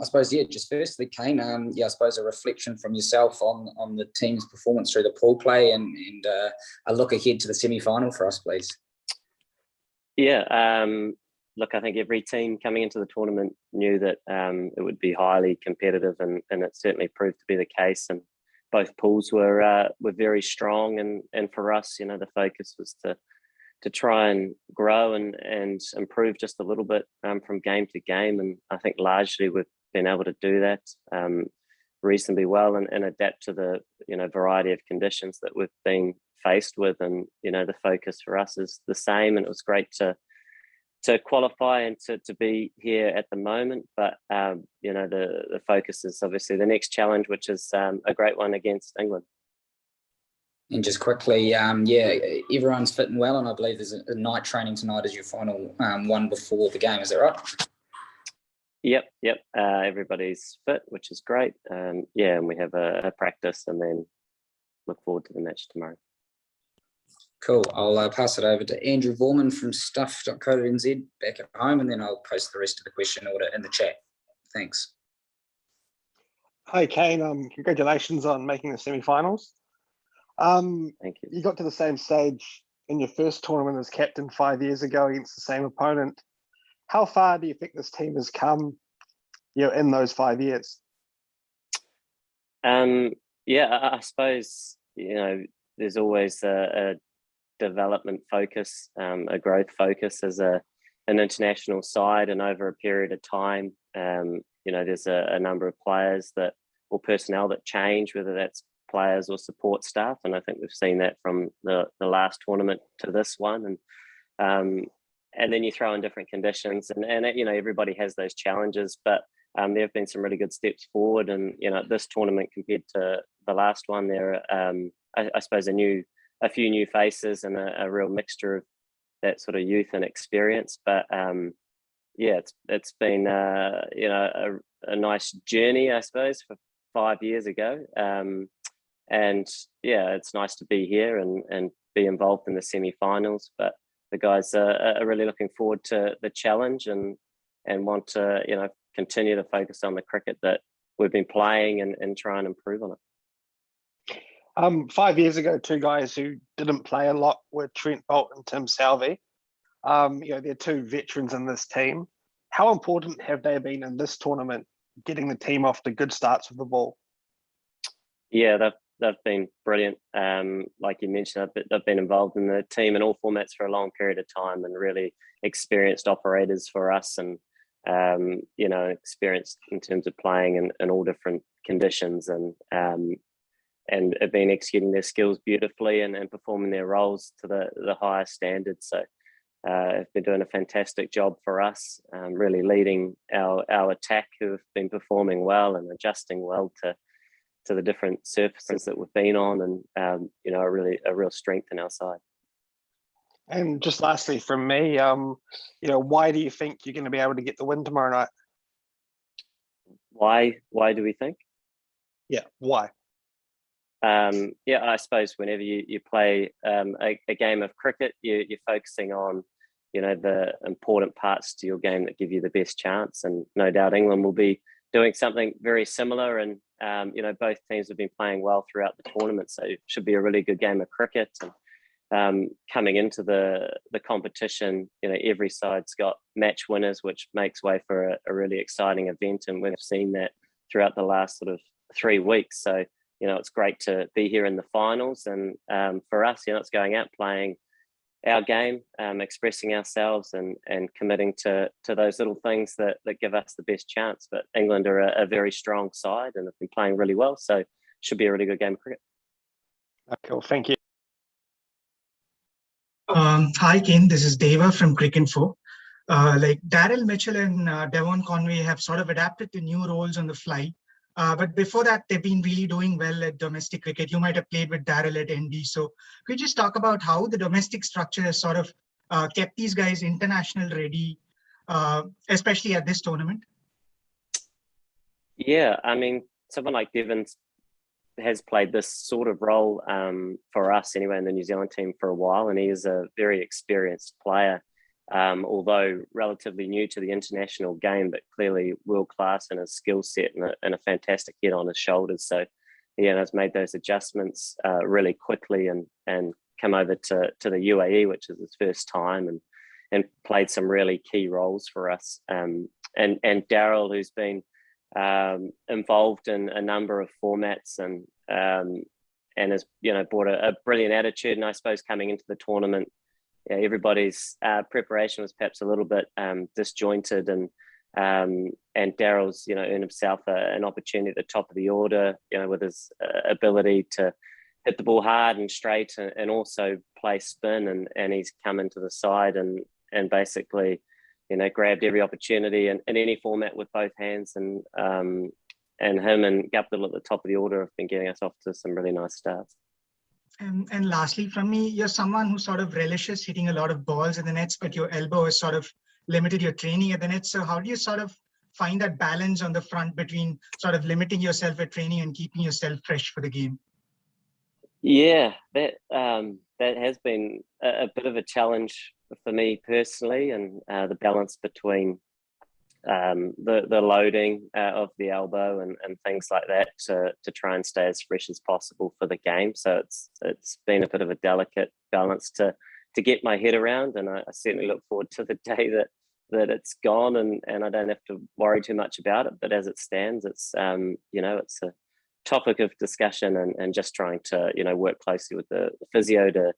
I suppose, just firstly, Kane, I suppose a reflection from yourself on the team's performance through the pool play and a look ahead to the semi-final for us, please. Yeah, look, I think every team coming into the tournament knew that it would be highly competitive, and it certainly proved to be the case. And both pools were very strong, and for us, the focus was to try and grow and improve just a little bit from game to game. And I think largely we've been able to do that reasonably well and adapt to the variety of conditions that we've been faced with. And the focus for us is the same, and it was great to qualify and to be here at the moment. But the focus is obviously the next challenge, which is a great one against England. And just quickly, everyone's fitting well, and I believe there's a night training tonight as your final one before the game. Is that right? Yep. Everybody's fit, which is great. And we have a practice, and then look forward to the match tomorrow. Cool. I'll pass it over to Andrew Vorman from stuff.co.nz back at home, and then I'll post the rest of the question order in the chat. Thanks. Hi, Kane. Congratulations on making the semi-finals. Thank you. You got to the same stage in your first tournament as captain 5 years ago against the same opponent. How far do you think this team has come, in those 5 years? I suppose, there's always a development focus, a growth focus as an international side, and over a period of time, there's a number of players or personnel that change, whether that's players or support staff, and I think we've seen that from the last tournament to this one, and then you throw in different conditions, and everybody has those challenges, but there have been some really good steps forward, and this tournament compared to the last one, there are I suppose a few new faces and a real mixture of that sort of youth and experience, but it's been a nice journey, I suppose, for 5 years ago. And it's nice to be here and be involved in the semi-finals. But the guys are really looking forward to the challenge and want to continue to focus on the cricket that we've been playing and try and improve on it. 5 years ago, two guys who didn't play a lot were Trent Boult and Tim Southee. They're two veterans in this team. How important have they been in this tournament, getting the team off to good starts with the ball? Yeah, they've been brilliant. Like you mentioned, they've been involved in the team in all formats for a long period of time, and really experienced operators for us, and experienced in terms of playing in all different conditions, and have been executing their skills beautifully and performing their roles to the highest standards. So have been doing a fantastic job for us, really leading our attack, who have been performing well and adjusting well to the different surfaces that we've been on, and a real strength in our side. And just lastly from me, why do you think you're going to be able to get the win tomorrow night? Why do we think? Yeah, why? I suppose whenever you play a game of cricket, you're focusing on the important parts to your game that give you the best chance, and no doubt England will be doing something very similar, and both teams have been playing well throughout the tournament, so it should be a really good game of cricket. And coming into the competition, every side's got match winners, which makes way for a really exciting event, and we've seen that throughout the last sort of 3 weeks. So it's great to be here in the finals, and for us, it's going out playing our game, expressing ourselves, and committing to those little things that give us the best chance. But England are a very strong side and have been playing really well, so should be a really good game of cricket. Cool, thank you. Hi, Kane. This is Deva from Cricinfo. Daryl Mitchell and Devon Conway have sort of adapted to new roles on the fly. But before that, they've been really doing well at domestic cricket. You might have played with Daryl at ND. So could you just talk about how the domestic structure has sort of kept these guys international ready, especially at this tournament? Yeah, I mean, someone like Devon has played this sort of role for us anyway in the New Zealand team for a while, and he is a very experienced player. although relatively new to the international game, but clearly world class in his skill set and a fantastic head on his shoulders. So he has made those adjustments really quickly and come over to the UAE, which is his first time, and played some really key roles for us. And Daryl, who's been involved in a number of formats and has brought a brilliant attitude. And I suppose coming into the tournament, everybody's preparation was perhaps a little bit disjointed, and Daryl's earned himself an opportunity at the top of the order, with his ability to hit the ball hard and straight and also play spin, and he's come into the side and basically grabbed every opportunity in any format with both hands, and him and Gapdil at the top of the order have been getting us off to some really nice starts. And lastly, from me, you're someone who sort of relishes hitting a lot of balls in the nets, but your elbow has sort of limited your training at the net. So how do you sort of find that balance on the front between sort of limiting yourself at training and keeping yourself fresh for the game? Yeah, that has been a bit of a challenge for me personally, and the balance between the loading of the elbow and things like that to try and stay as fresh as possible for the game. So it's been a bit of a delicate balance to get my head around, and I certainly look forward to the day that it's gone and I don't have to worry too much about it. But as it stands, it's it's a topic of discussion and just trying to work closely with the physio to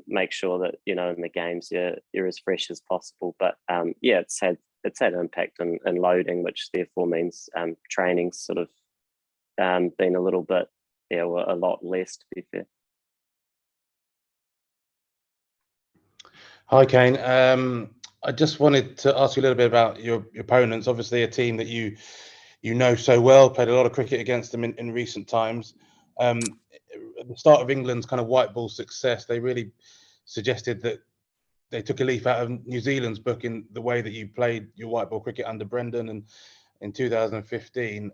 make sure that in the games you're as fresh as possible. But it's had an impact in loading, which therefore means training's sort of been a little bit a lot less, to be fair. Hi Kane, I just wanted to ask you a little bit about your opponents. Obviously a team that you know so well, played a lot of cricket against them in recent times. At the start of England's kind of white ball success, they really suggested that they took a leaf out of New Zealand's book in the way that you played your white ball cricket under Brendan and in 2015.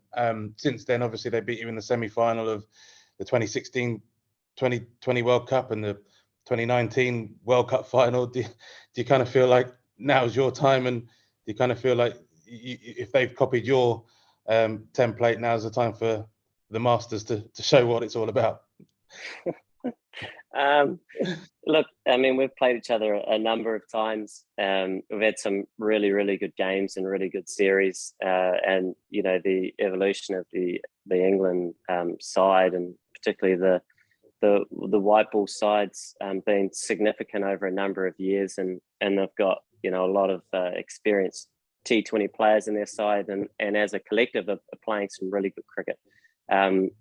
Since then, obviously, they beat you in the semi-final of the 2016-2020 World Cup and the 2019 World Cup final. Do you kind of feel like now's your time, and do you kind of feel like if they've copied your template, now's the time for the Masters to show what it's all about? Look, I mean, we've played each other a number of times. We've had some really, really good games and really good series. And the evolution of the England side, and particularly the white ball sides, been significant over a number of years, and they've got a lot of experienced T20 players in their side, and as a collective are playing some really good cricket.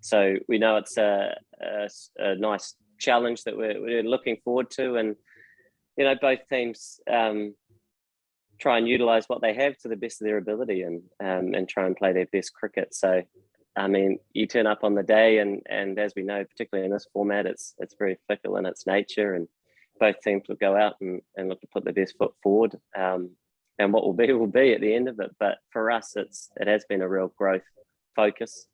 So we know it's a nice challenge that we're looking forward to, and both teams try and utilize what they have to the best of their ability and try and play their best cricket. So I mean, you turn up on the day, and as we know, particularly in this format, it's very fickle in its nature, and both teams will go out and look to put their best foot forward, and what will be at the end of it. But for us, it has been a real growth focus,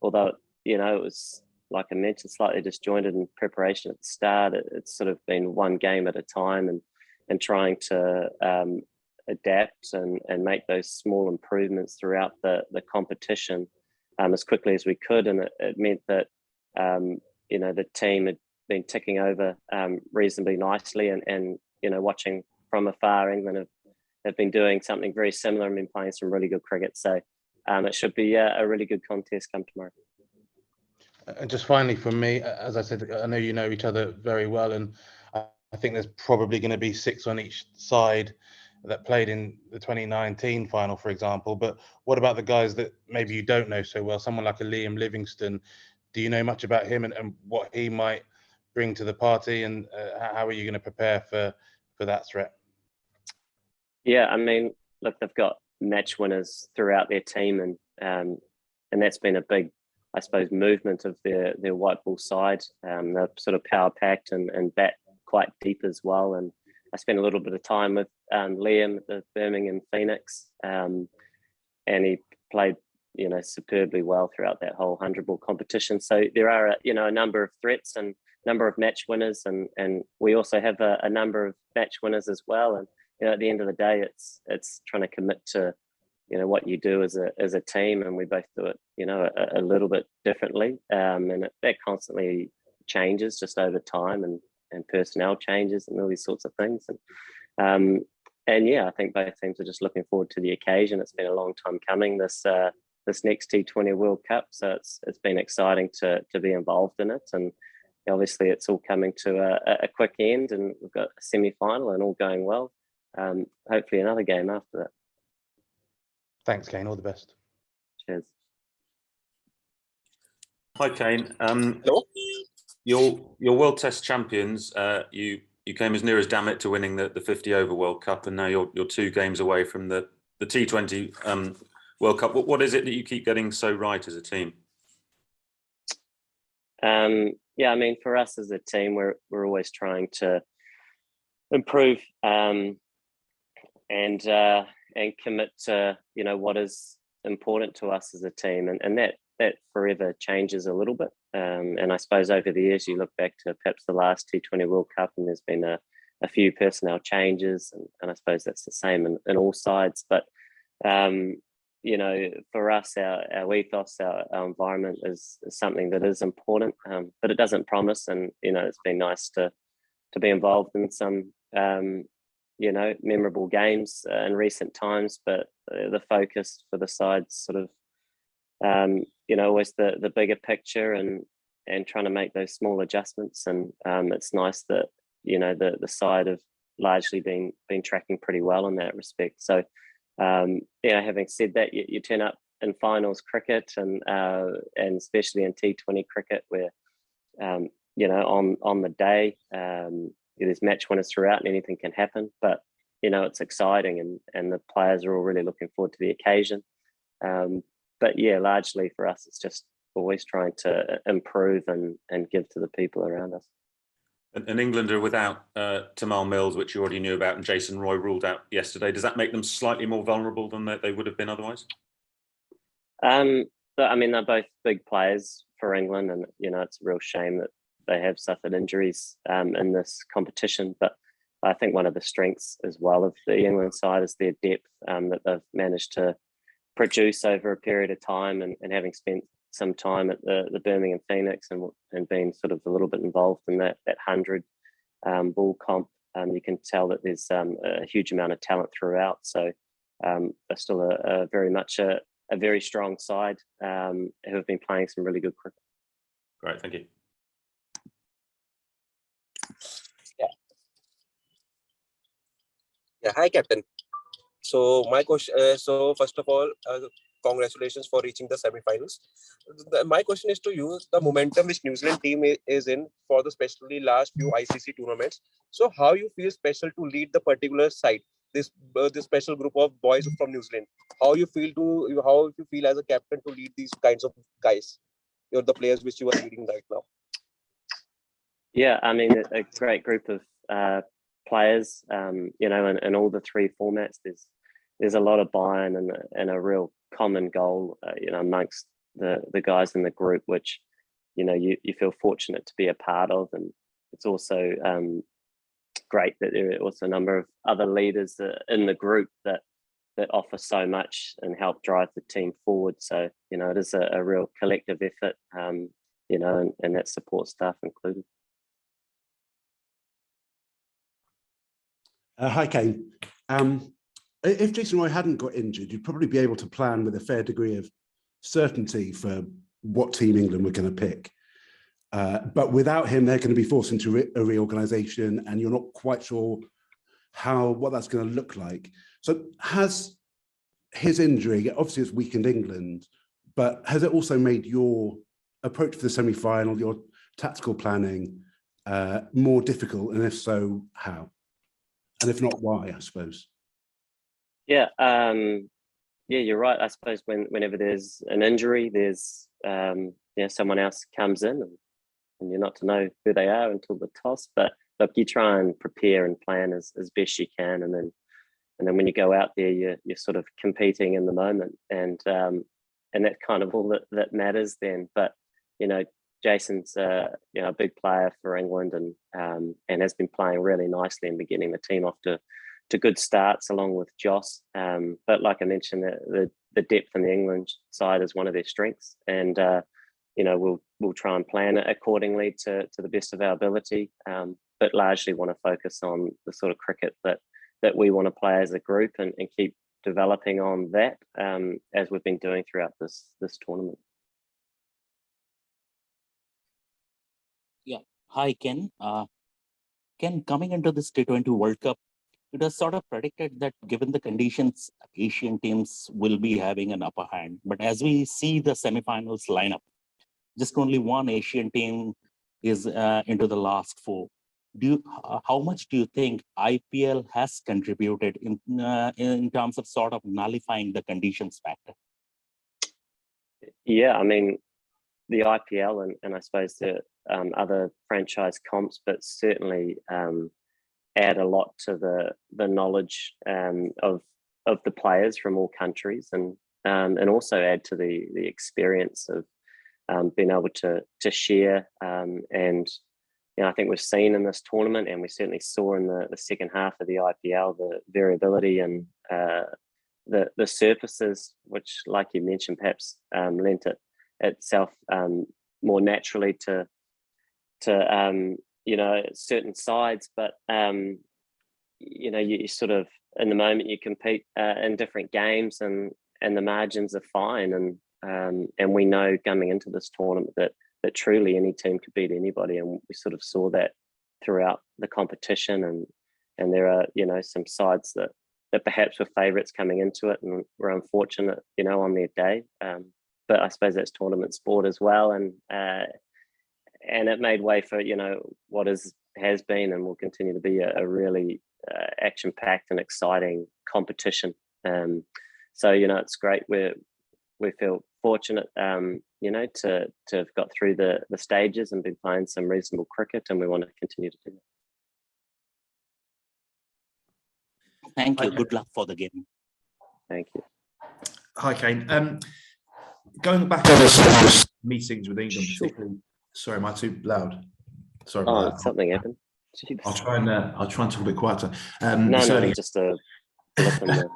although it was, like I mentioned, slightly disjointed in preparation at the start. It's sort of been one game at a time, and trying to adapt and make those small improvements throughout the competition as quickly as we could. And it meant that the team had been ticking over reasonably nicely, and watching from afar, England have been doing something very similar and been playing some really good cricket. So it should be a really good contest come tomorrow. And just finally from me, as I said, I know you know each other very well, and I think there's probably going to be 6 on each side that played in the 2019 final, for example. But what about the guys that maybe you don't know so well? Someone like a Liam Livingstone, do you know much about him and what he might bring to the party, and how are you going to prepare for that threat? Yeah, I mean, look, they've got match winners throughout their team, and that's been a big, I suppose, movement of their white ball side. They're sort of power packed and bat quite deep as well. And I spent a little bit of time with Liam at the Birmingham Phoenix, and he played superbly well throughout that whole 100 ball competition. So there are a number of threats, and number of match winners, and we also have a number of match winners as well. And at the end of the day, it's trying to commit to what you do as a team, and we both do it a little bit differently, and that constantly changes just over time, and personnel changes and all these sorts of things. And yeah, I think both teams are just looking forward to the occasion. It's been a long time coming, this next T20 World Cup, so it's been exciting to be involved in it. And obviously it's all coming to a quick end, and we've got a semi-final and all going well. Hopefully another game after that. Thanks, Kane. All the best. Cheers. Hi, Kane. Hello. Your World Test champions. You came as near as damn it to winning the 50 over World Cup, and now you're 2 games away from the T20 World Cup. What is it that you keep getting so right as a team? Yeah, I mean, for us as a team, we're always trying to improve and commit to what is important to us as a team, and that forever changes a little bit. And I suppose over the years, you look back to perhaps the last T20 World Cup, and there's been a few personnel changes, and I suppose that's the same in all sides. But for us, our ethos, our environment is something that is important, but it doesn't promise. And it's been nice to be involved in some memorable games in recent times. But the focus for the sides sort of always the bigger picture, and trying to make those small adjustments. And it's nice that the side have largely been tracking pretty well in that respect. So having said that, you turn up in finals cricket, and especially in T20 cricket, where on the day there's match winners throughout and anything can happen. But it's exciting, and the players are all really looking forward to the occasion. But yeah, largely for us, it's just always trying to improve and give to the people around us. And England are without Tamal Mills, which you already knew about, and Jason Roy ruled out yesterday. Does that make them slightly more vulnerable than they would have been otherwise? But I mean, they're both big players for England, and it's a real shame that they have suffered injuries in this competition. But I think one of the strengths as well of the England side is their depth that they've managed to produce over a period of time, and having spent some time at the Birmingham Phoenix and being sort of a little bit involved in that 100 ball comp, you can tell that there's a huge amount of talent throughout. So they're still a very much a very strong side who have been playing some really good cricket. Great, thank you. Yeah, hi, Captain. So my question. So first of all, congratulations for reaching the semi-finals. My question is to you: the momentum which New Zealand team is in for the especially last few ICC tournaments. So how you feel special to lead the particular side, this special group of boys from New Zealand? How you feel as a captain to lead these kinds of guys? You're the players which you are leading right now. Yeah, I mean, a great group of players. In all the 3 formats, there's a lot of buy-in and a real common goal, amongst the guys in the group, which, you feel fortunate to be a part of. And it's also great that there are also a number of other leaders in the group that offer so much and help drive the team forward. So, it is a real collective effort, and that support staff included. Hi, Kane. If Jason Roy hadn't got injured, you'd probably be able to plan with a fair degree of certainty for what team England were going to pick. But without him, they're going to be forced into a reorganisation, and you're not quite sure what that's going to look like. So has his injury, obviously it's weakened England, but has it also made your approach for the semi-final, your tactical planning, more difficult? And if so, how? And if not, why, I suppose? Yeah, you're right. I suppose whenever there's an injury, there's someone else comes in, and you're not to know who they are until the toss. But look, you try and prepare and plan as best you can, and then when you go out there, you're sort of competing in the moment, and that's kind of all that matters then. But Jason's you know, a big player for England and has been playing really nicely and been getting the team off to good starts along with Joss. But like I mentioned, the depth in the England side is one of their strengths, and you know, we'll try and plan it accordingly to the best of our ability, but largely want to focus on the sort of cricket that we want to play as a group and keep developing on that, as we've been doing throughout this tournament. Yeah. Hi, Ken. Ken, coming into this T20 World Cup, it was sort of predicted that given the conditions, Asian teams will be having an upper hand. But as we see the semifinals lineup, just only one Asian team is into the last four. How much do you think IPL has contributed in terms of sort of nullifying the conditions factor? Yeah, I mean, the IPL and I suppose the other franchise comps, but certainly add a lot to the knowledge of the players from all countries, and also add to the experience of being able to share. And you know, I think we've seen in this tournament, and we certainly saw in the second half of the IPL, the variability and the surfaces, which, like you mentioned, perhaps lent itself more naturally to you know, certain sides, but you know, you sort of, in the moment you compete in different games, and the margins are fine, and we know coming into this tournament that truly any team could beat anybody, and we sort of saw that throughout the competition, and there are, you know, some sides that perhaps were favourites coming into it and were unfortunate, you know, on their day, but I suppose that's tournament sport as well, and it made way for, you know, what has been and will continue to be a really action-packed and exciting competition. So, you know, it's great. We feel fortunate, you know, to have got through the stages and been playing some reasonable cricket, and we want to continue to do that. Thank you. Good luck for the game. Thank you. Hi, Kane. Going back to the meetings with England, particularly. Sorry, am I too loud? Sorry about that. Something happened. Jeez. I'll try and talk a bit quieter. No, just a blip in there.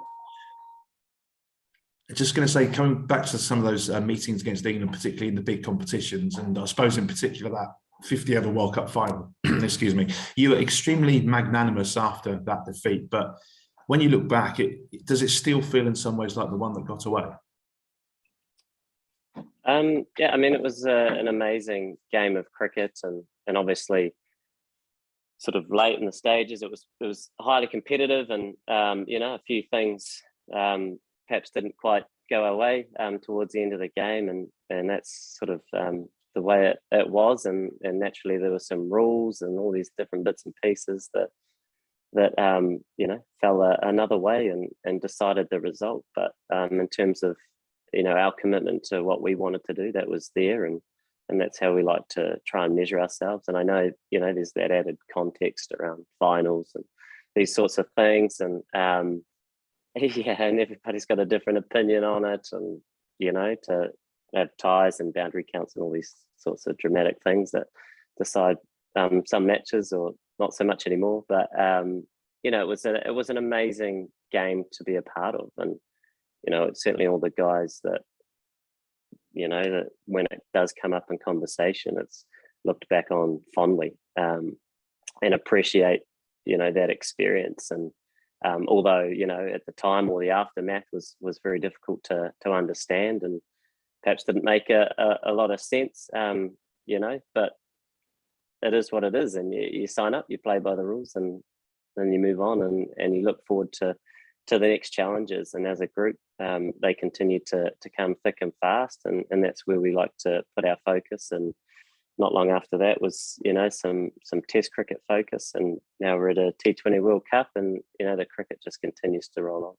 Just going to say, coming back to some of those meetings against England, particularly in the big competitions, and I suppose in particular that 50-over World Cup final, excuse me, you were extremely magnanimous after that defeat. But when you look back, does it still feel in some ways like the one that got away? Yeah, I mean, it was an amazing game of cricket, and obviously sort of late in the stages, it was highly competitive, and you know, a few things perhaps didn't quite go our way towards the end of the game, and that's sort of the way it was, and naturally there were some rules and all these different bits and pieces that you know, fell another way and decided the result. But in terms of, you know, our commitment to what we wanted to do, that was there, and that's how we like to try and measure ourselves. And I know, you know, there's that added context around finals and these sorts of things, and yeah, and everybody's got a different opinion on it, and you know, to have ties and boundary counts and all these sorts of dramatic things that decide some matches, or not so much anymore. But you know, it was an amazing game to be a part of, and you know, it's certainly all the guys that, you know, that when it does come up in conversation, it's looked back on fondly, and appreciate, you know, that experience. And although, you know, at the time or the aftermath was very difficult to understand, and perhaps didn't make a lot of sense, you know, but it is what it is, and you sign up, you play by the rules, and then you move on, and you look forward to the next challenges. And as a group, they continue to come thick and fast, and that's where we like to put our focus. And not long after that was, you know, some test cricket focus, and now we're at a T20 World Cup, and you know, the cricket just continues to roll on.